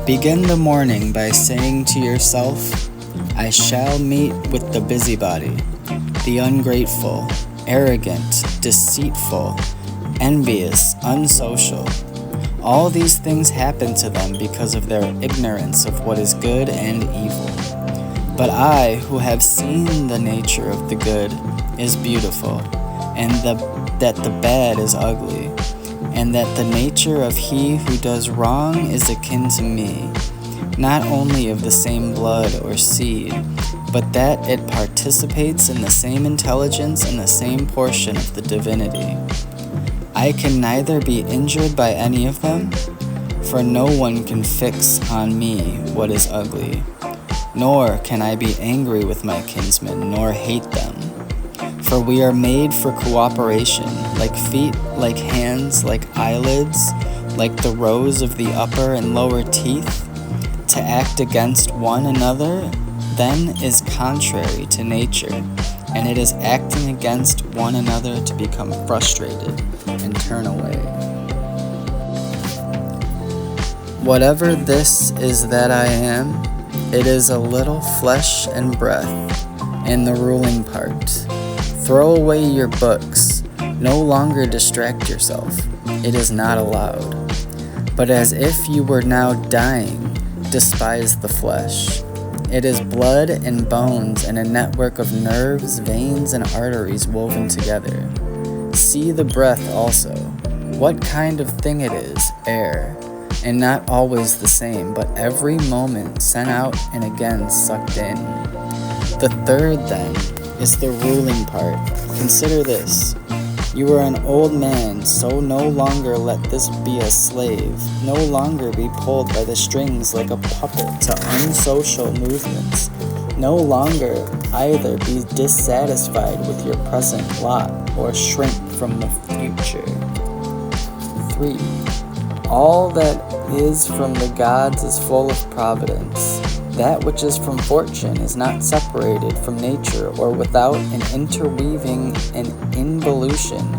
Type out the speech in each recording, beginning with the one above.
Begin the morning by saying to yourself, I shall meet with the busybody, the ungrateful, arrogant, deceitful, envious, unsocial. All these things happen to them because of their ignorance of what is good and evil. But I, who have seen the nature of the good is beautiful, and that the bad is ugly, and that the nature of he who does wrong is akin to me, not only of the same blood or seed, but that it participates in the same intelligence and the same portion of the divinity. I can neither be injured by any of them, for no one can fix on me what is ugly, nor can I be angry with my kinsmen, nor hate them. For we are made for cooperation, like feet, like hands, like eyelids, like the rows of the upper and lower teeth. To act against one another, then, is contrary to nature, and it is acting against one another to become frustrated and turn away. Whatever this is that I am, it is a little flesh and breath, and the ruling part. Throw away your books, no longer distract yourself, it is not allowed. But as if you were now dying, despise the flesh. It is blood and bones and a network of nerves, veins, and arteries woven together. See the breath also, what kind of thing it is, air, and not always the same, but every moment sent out and again sucked in. The third, then, is the ruling part. Consider this. You are an old man, so no longer let this be a slave, no longer be pulled by the strings like a puppet to unsocial movements, no longer either be dissatisfied with your present lot or shrink from the future. 3. All that is from the gods is full of providence. That which is from fortune is not separated from nature or without an interweaving and involution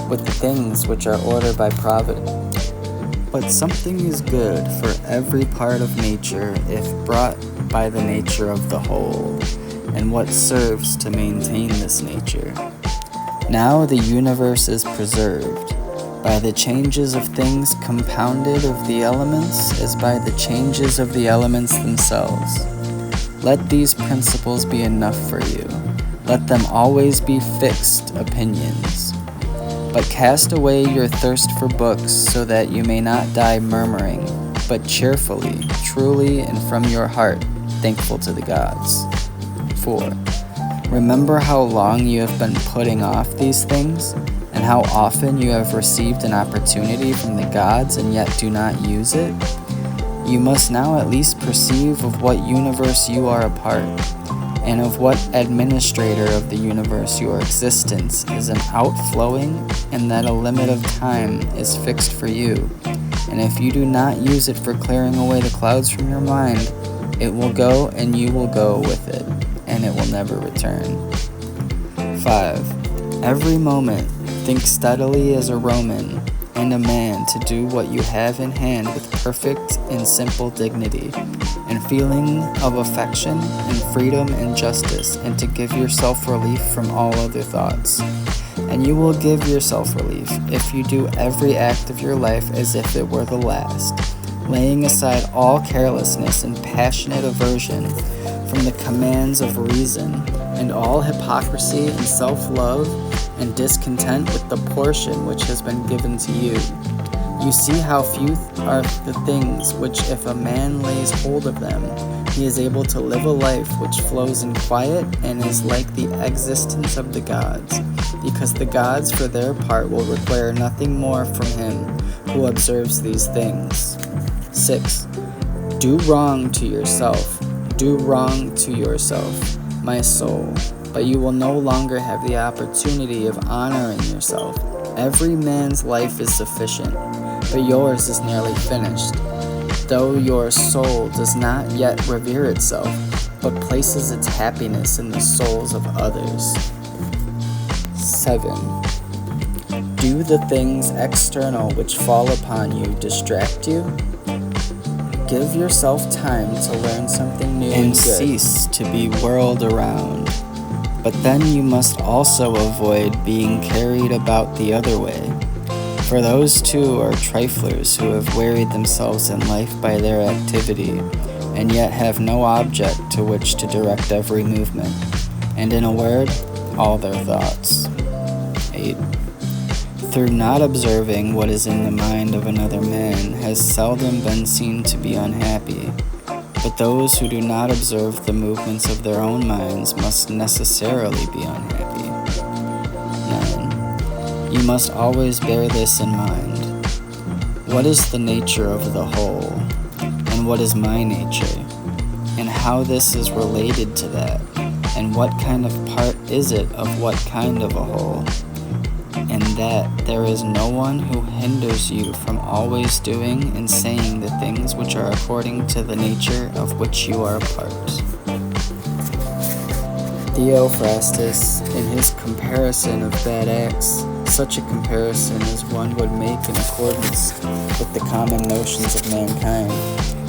with the things which are ordered by providence. But something is good for every part of nature if brought by the nature of the whole, and what serves to maintain this nature. Now the universe is preserved by the changes of things compounded of the elements as by the changes of the elements themselves. Let these principles be enough for you. Let them always be fixed opinions. But cast away your thirst for books so that you may not die murmuring, but cheerfully, truly, and from your heart, thankful to the gods. 4. Remember how long you have been putting off these things, and how often you have received an opportunity from the gods and yet do not use it? You must now at least perceive of what universe you are a part, and of what administrator of the universe your existence is an outflowing, and that a limit of time is fixed for you. And if you do not use it for clearing away the clouds from your mind, it will go and you will go with it, and it will never return. 5. Every moment, think steadily as a Roman and a man to do what you have in hand with perfect and simple dignity, and feeling of affection and freedom and justice, and to give yourself relief from all other thoughts. And you will give yourself relief if you do every act of your life as if it were the last, laying aside all carelessness and passionate aversion from the commands of reason, and all hypocrisy and self-love and discontent with the portion which has been given to you. You see how few are the things which, if a man lays hold of them, he is able to live a life which flows in quiet and is like the existence of the gods, because the gods for their part will require nothing more from him who observes these things. 6. Do wrong to yourself, my soul, but you will no longer have the opportunity of honoring yourself. Every man's life is sufficient, but yours is nearly finished, though your soul does not yet revere itself, but places its happiness in the souls of others. 7. Do the things external which fall upon you distract you? Give yourself time to learn something new and cease to be whirled around. But then you must also avoid being carried about the other way. For those two are triflers who have wearied themselves in life by their activity, and yet have no object to which to direct every movement, and in a word, all their thoughts. 8. Through not observing what is in the mind of another man has seldom been seen to be unhappy, but those who do not observe the movements of their own minds must necessarily be unhappy. 9. You must always bear this in mind. What is the nature of the whole, and what is my nature, and how this is related to that, and what kind of part is it of what kind of a whole, and that there is no one who hinders you from always doing and saying the things which are according to the nature of which you are a part. Theophrastus, in his comparison of bad acts, such a comparison as one would make in accordance with the common notions of mankind,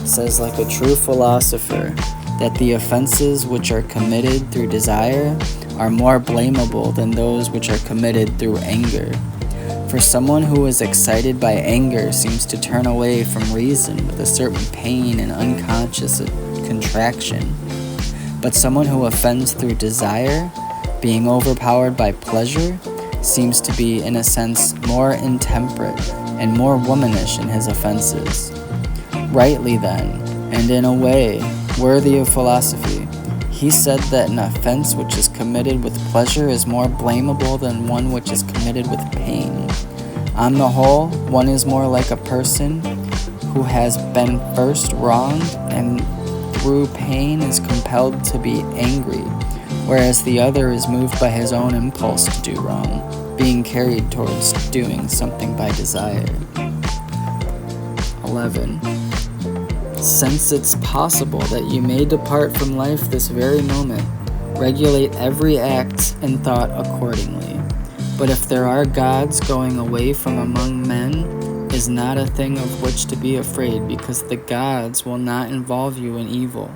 says like a true philosopher that the offenses which are committed through desire are more blamable than those which are committed through anger. For someone who is excited by anger seems to turn away from reason with a certain pain and unconscious contraction. But someone who offends through desire, being overpowered by pleasure, seems to be, in a sense, more intemperate and more womanish in his offenses. Rightly then, and in a way worthy of philosophy, he said that an offense which is committed with pleasure is more blamable than one which is committed with pain. On the whole, one is more like a person who has been first wronged and through pain is compelled to be angry, whereas the other is moved by his own impulse to do wrong, being carried towards doing something by desire. 11. Since it's possible that you may depart from life this very moment, regulate every act and thought accordingly. But if there are gods, going away from among men is not a thing of which to be afraid, because the gods will not involve you in evil.